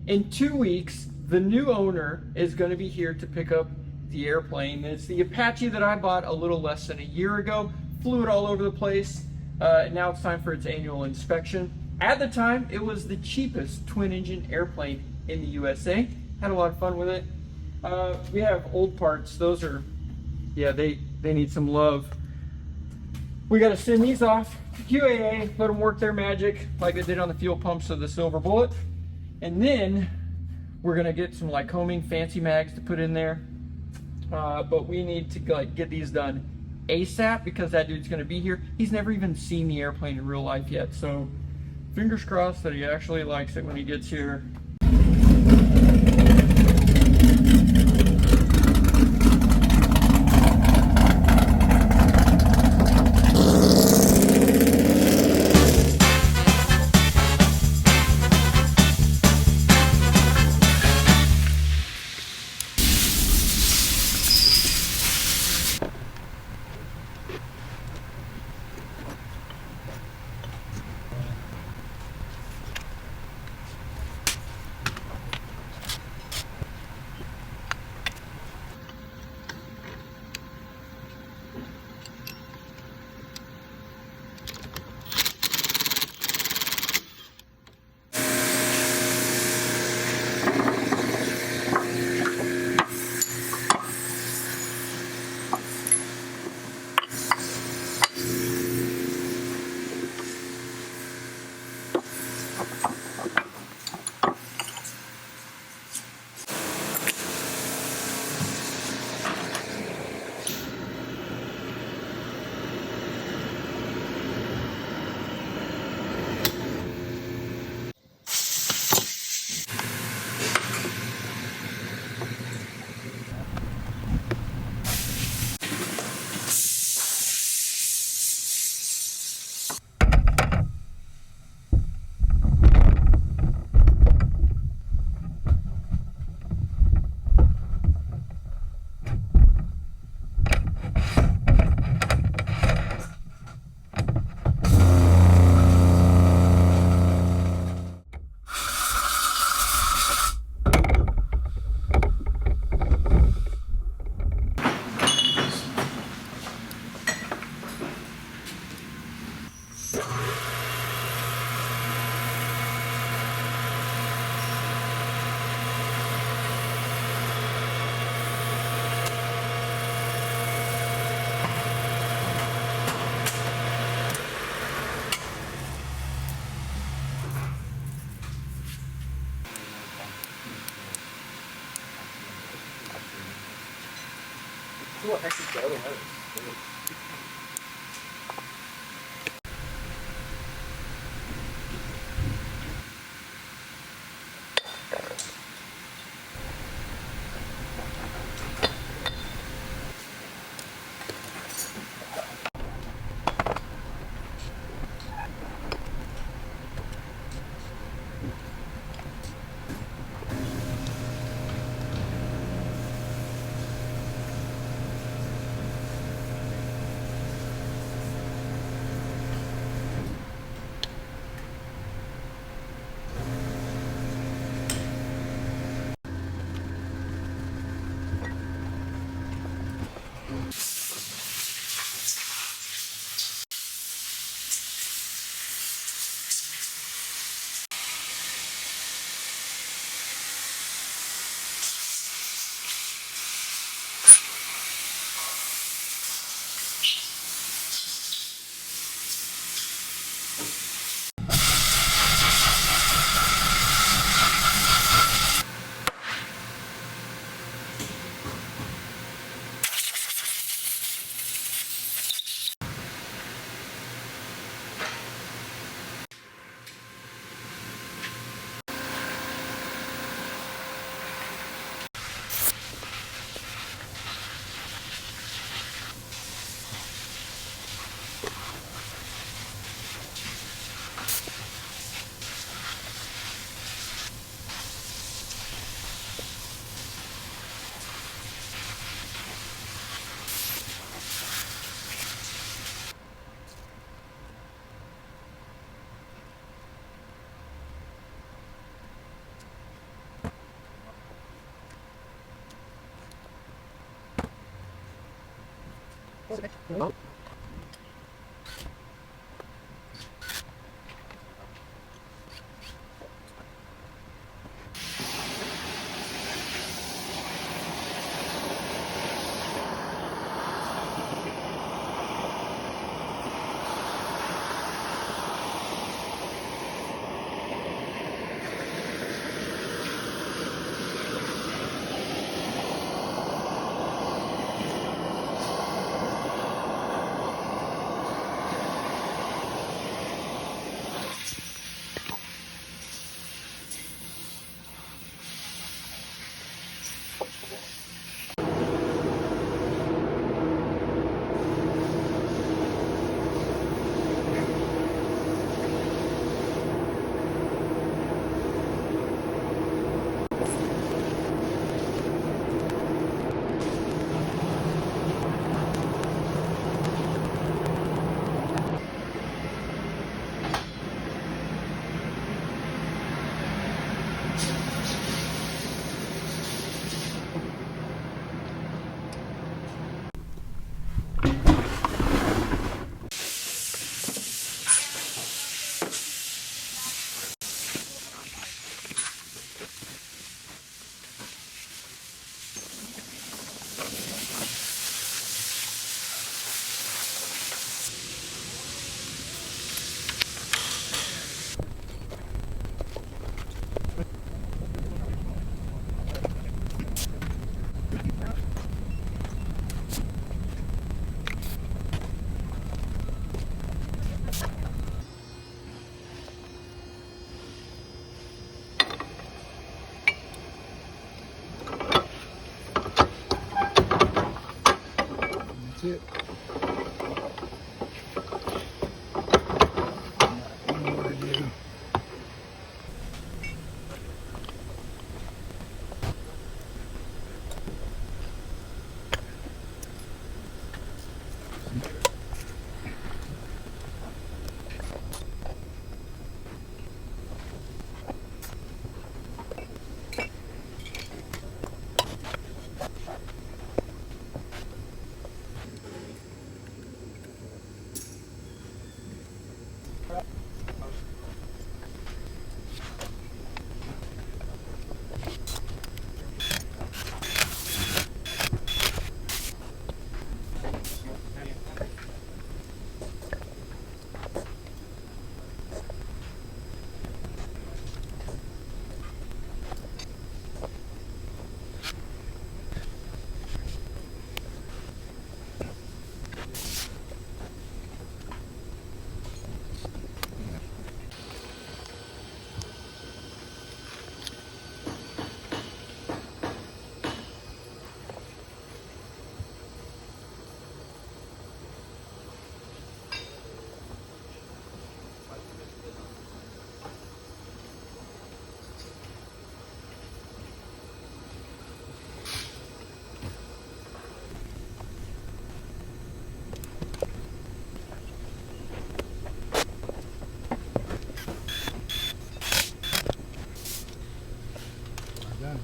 In 2 weeks, the new owner is going to be here to pick up the airplane. It's the Apache that I bought a little less than a year ago. Flew it all over the place. Now it's time for its annual inspection. At the time, it was the cheapest twin-engine airplane in the USA. Had a lot of fun with it. We have old parts. Those are, yeah, they need some love. We got to send these off to QAA, let them work their magic like they did on the fuel pumps of the Silver Bullet. And then we're gonna get some Lycoming fancy mags to put in there. But we need to get these done ASAP because that dude's gonna be here. He's never even seen the airplane in real life yet. So fingers crossed that he actually likes it when he gets here. What the heck is the other one? That's it. One more to do. Done.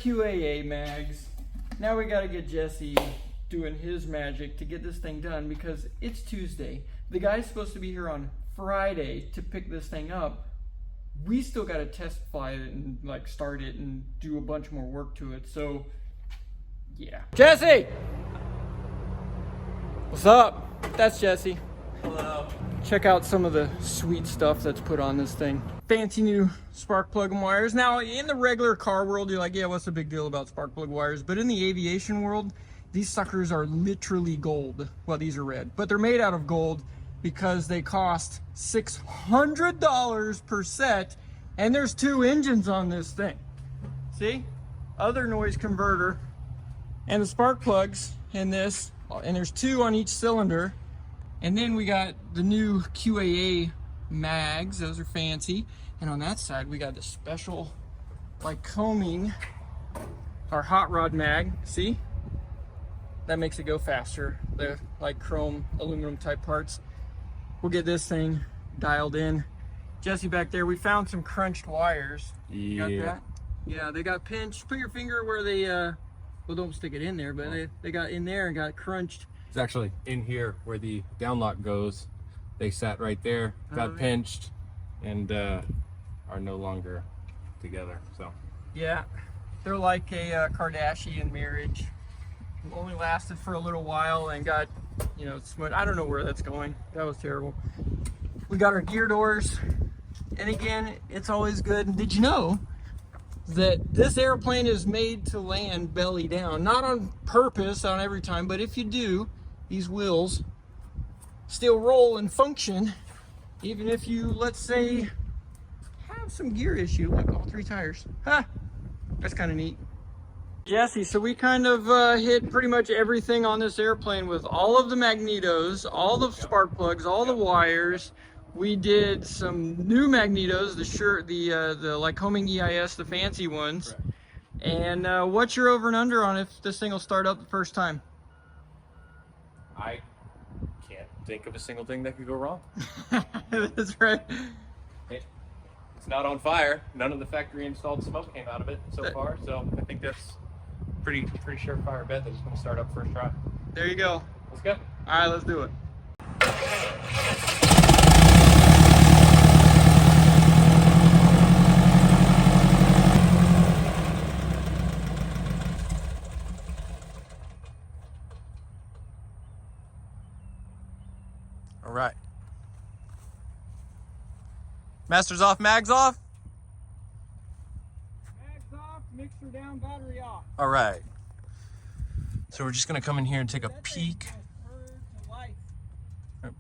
QAA mags. Now we gotta get Jesse doing his magic to get this thing done because it's Tuesday. The guy's supposed to be here on Friday to pick this thing up. We still gotta test fly it and like start it and do a bunch more work to it. So yeah. Jesse! What's up? That's Jesse. Hello. Check out some of the sweet stuff that's put on this thing. Fancy new spark plug and wires. Now, in the regular car world, you're like, yeah, what's the big deal about spark plug wires? But in the aviation world, these suckers are literally gold. Well, these are red, but they're made out of gold because they cost $600 per set, and there's 2 engines on this thing. See? Other noise converter, and the spark plugs in this, and there's 2 on each cylinder. And then we got the new QAA mags, those are fancy. And on that side, we got the special Lycoming, our hot rod mag, see? That makes it go faster, the like chrome aluminum type parts. We'll get this thing dialed in. Jesse back there, we found some crunched wires. You got that? Yeah, they got pinched. Put your finger where they, well, don't stick it in there, but they got in there and got crunched. It's actually in here where the downlock goes. They sat right there, got pinched, and are no longer together. So yeah, they're like a Kardashian marriage. Only lasted for a little while and got, you know, smudged. I don't know where that's going. That was terrible. We got our gear doors, and again, it's always good. Did you know that this airplane is made to land belly down? Not on purpose on every time, but if you do, these wheels still roll and function even if you, let's say, have some gear issue, like all 3 tires. That's kind of neat. Jesse, so we kind of hit pretty much everything on this airplane with all of the magnetos, all the spark plugs, all the wires. We did some new magnetos, the Lycoming EIS, the fancy ones. Correct. And what's your over and under on if this thing will start up the first time? I can't think of a single thing that could go wrong. That's right. It's not on fire. None of the factory installed smoke came out of it so far, so I think that's pretty surefire bet that it's going to start up first try. There you go. Let's go. All right, let's do it. All right. Masters off, mags off. Mags off, mixer down, battery off. All right. So we're just gonna come in here and take a peek.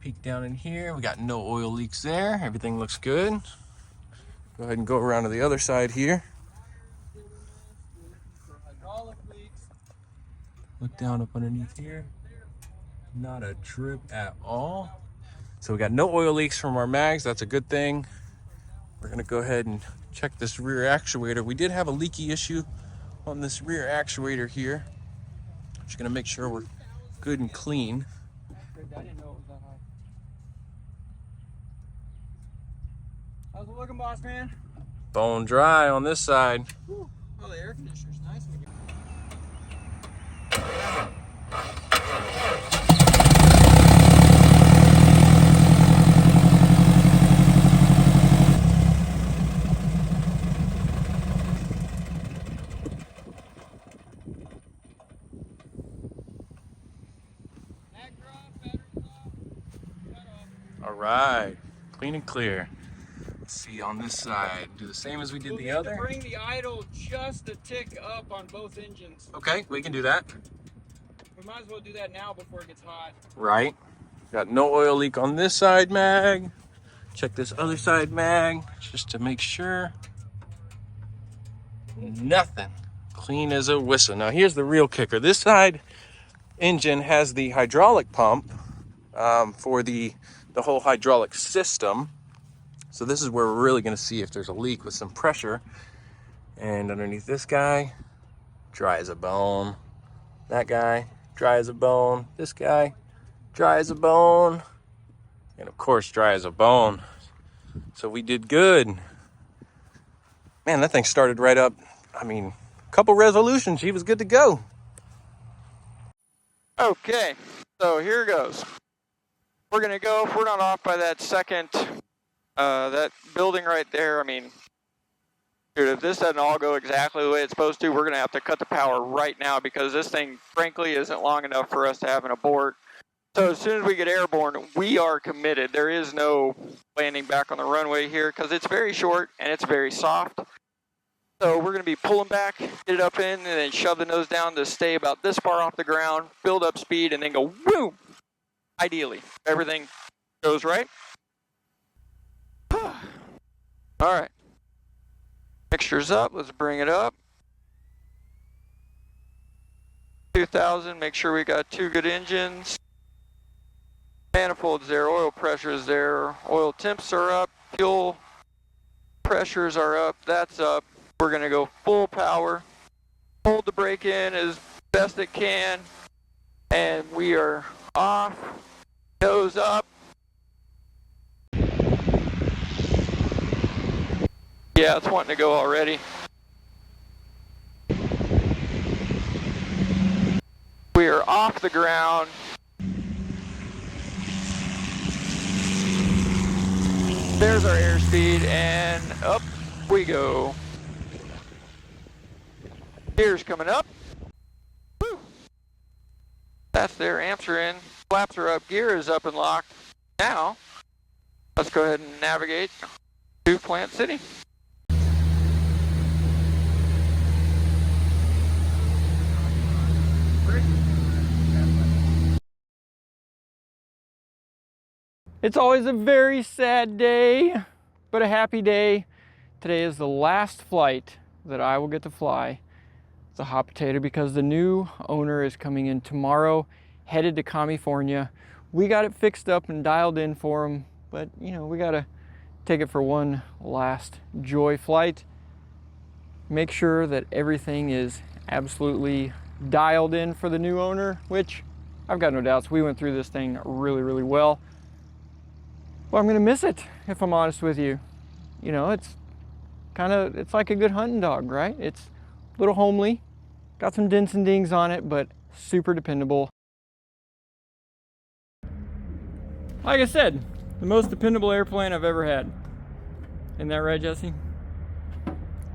Peek down in here. We got no oil leaks there. Everything looks good. Go ahead and go around to the other side here. Look down up underneath here. Not a drip at all. So we got no oil leaks from our mags. That's a good thing. We're gonna go ahead and check this rear actuator. We did have a leaky issue on this rear actuator here. Just gonna make sure we're good and clean. I didn't know it was that high. How's it looking, boss man? Bone dry on this side. Whew. Oh, the air conditioner's nice. All right, clean and clear. Let's see on this side. Do the same as we did the other. Bring the idle just a tick up on both engines. Okay, we can do that. We might as well do that now before it gets hot. Right. Got no oil leak on this side mag. Check this other side mag just to make sure. Nothing. Clean as a whistle. Now here's the real kicker. This side engine has the hydraulic pump for the whole hydraulic system. So this is where we're really going to see if there's a leak with some pressure. And underneath this guy, dry as a bone. That guy, dry as a bone. This guy, dry as a bone. And of course, dry as a bone. So we did good. Man, that thing started right up, I mean, couple resolutions, he was good to go. Okay, so here goes. We're gonna go, if we're not off by that second, that building right there, I mean, dude, if this doesn't all go exactly the way it's supposed to, we're gonna have to cut the power right now because this thing, frankly, isn't long enough for us to have an abort. So as soon as we get airborne, we are committed. There is no landing back on the runway here because it's very short and it's very soft. So we're going to be pulling back, get it up in, and then shove the nose down to stay about this far off the ground, build up speed, and then go boom. Ideally, everything goes right. All right. Mixture's up. Let's bring it up. 2000. Make sure we got 2 good engines. Manifolds there. Oil pressure is there. Oil temps are up. Fuel pressures are up. That's up. We're going to go full power, hold the brake in as best it can, and we are off, nose up. Yeah, it's wanting to go already. We are off the ground. There's our airspeed, and up we go. Gears coming up. Woo. That's there, amps are in, flaps are up, gear is up and locked. Now, let's go ahead and navigate to Plant City. It's always a very sad day, but a happy day. Today is the last flight that I will get to fly. It's a hot potato because the new owner is coming in tomorrow, headed to California. We got it fixed up and dialed in for him, but you know, we gotta take it for one last joy flight. Make sure that everything is absolutely dialed in for the new owner, which I've got no doubts. We went through this thing really, really well. Well, I'm gonna miss it, if I'm honest with you. You know, it's like a good hunting dog, right? It's a little homely, got some dents and dings on it, but super dependable. Like I said, the most dependable airplane I've ever had. Isn't that right, Jesse?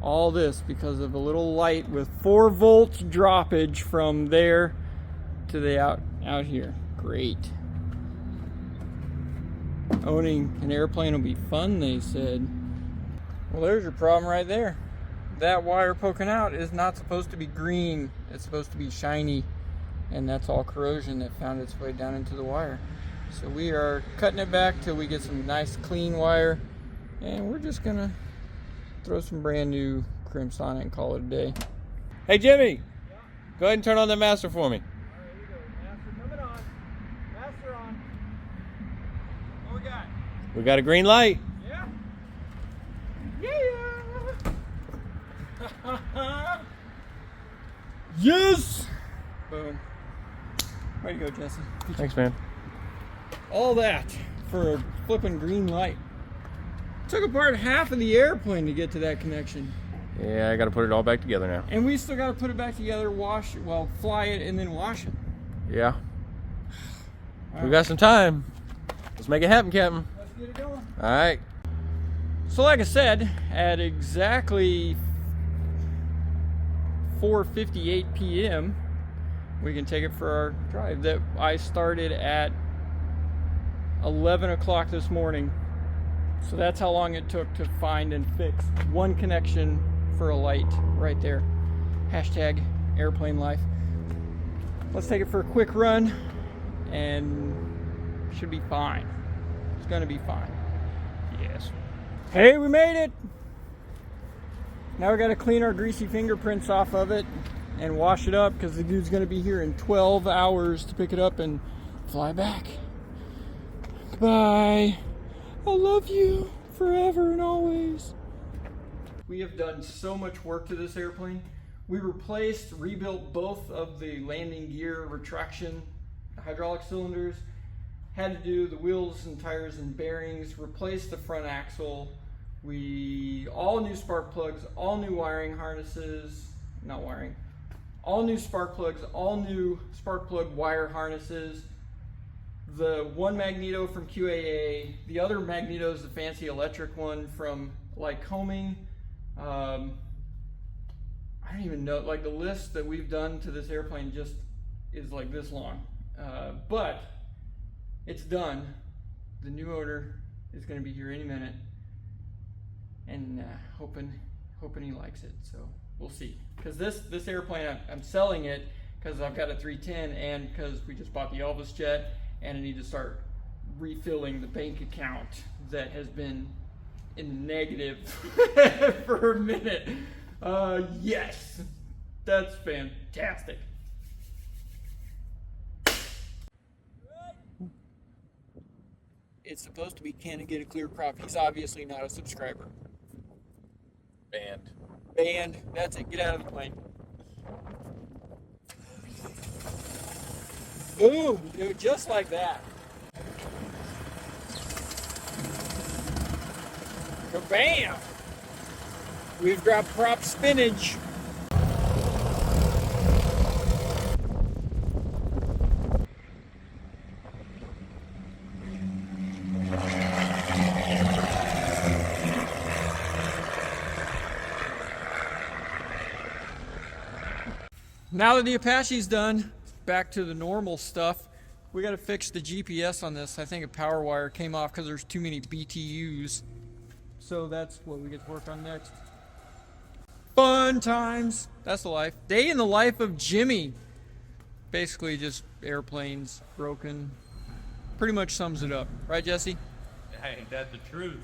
All this because of a little light with 4 volts droppage from there to the out here. Great. Owning an airplane will be fun, they said. Well, there's your problem right there. That wire poking out is not supposed to be green. It's supposed to be shiny, and that's all corrosion that found its way down into the wire. So we are cutting it back till we get some nice clean wire, and we're just gonna throw some brand new crimps on it and call it a day. Hey, Jimmy, go ahead and turn on the master for me. All right, here we go. Master coming on. Master on. What we got? We got a green light. Yeah. Yeah. Yes! Boom. Way to go, Jesse. Thanks, man. All that for a flipping green light. Took apart half of the airplane to get to that connection. Yeah, I got to put it all back together now. And we still got to put it back together, wash it, well, fly it, and then wash it. Yeah. Wow. We got some time. Let's make it happen, Captain. Let's get it going. All right. So like I said, at exactly 4:58 p.m., we can take it for our drive. That I started at 11 o'clock this morning. So that's how long it took to find and fix one connection for a light right there. Hashtag airplane life. Let's take it for a quick run and should be fine. It's gonna be fine. Yes. Hey, we made it! Now we gotta clean our greasy fingerprints off of it and wash it up because the dude's gonna be here in 12 hours to pick it up and fly back. Goodbye. I love you forever and always. We have done so much work to this airplane. We rebuilt both of the landing gear retraction hydraulic cylinders, had to do the wheels and tires and bearings, replaced the front axle. All new spark plugs, all new wiring harnesses, not wiring. All new spark plugs, all new spark plug wire harnesses. The one magneto from QAA, the other magneto is the fancy electric one from Lycoming. I don't even know, like the list that we've done to this airplane just is like this long. But it's done. The new owner is going to be here any minute, and hoping he likes it. So we'll see. Because this airplane, I'm selling it because I've got a 310 and because we just bought the Elvis jet, and I need to start refilling the bank account that has been in the negative for a minute. Yes, that's fantastic. It's supposed to be can I get a clear crop. He's obviously not a subscriber. Banned. That's it. Get out of the plane. Boom, dude, just like that. Kabam! We've dropped prop spinach. Now that the Apache's done, back to the normal stuff. We got to fix the GPS on this. I think a power wire came off because there's too many BTUs. So that's what we get to work on next. Fun times. That's the life. Day in the life of Jimmy. Basically just airplanes broken. Pretty much sums it up. Right, Jesse? Hey, that's the truth.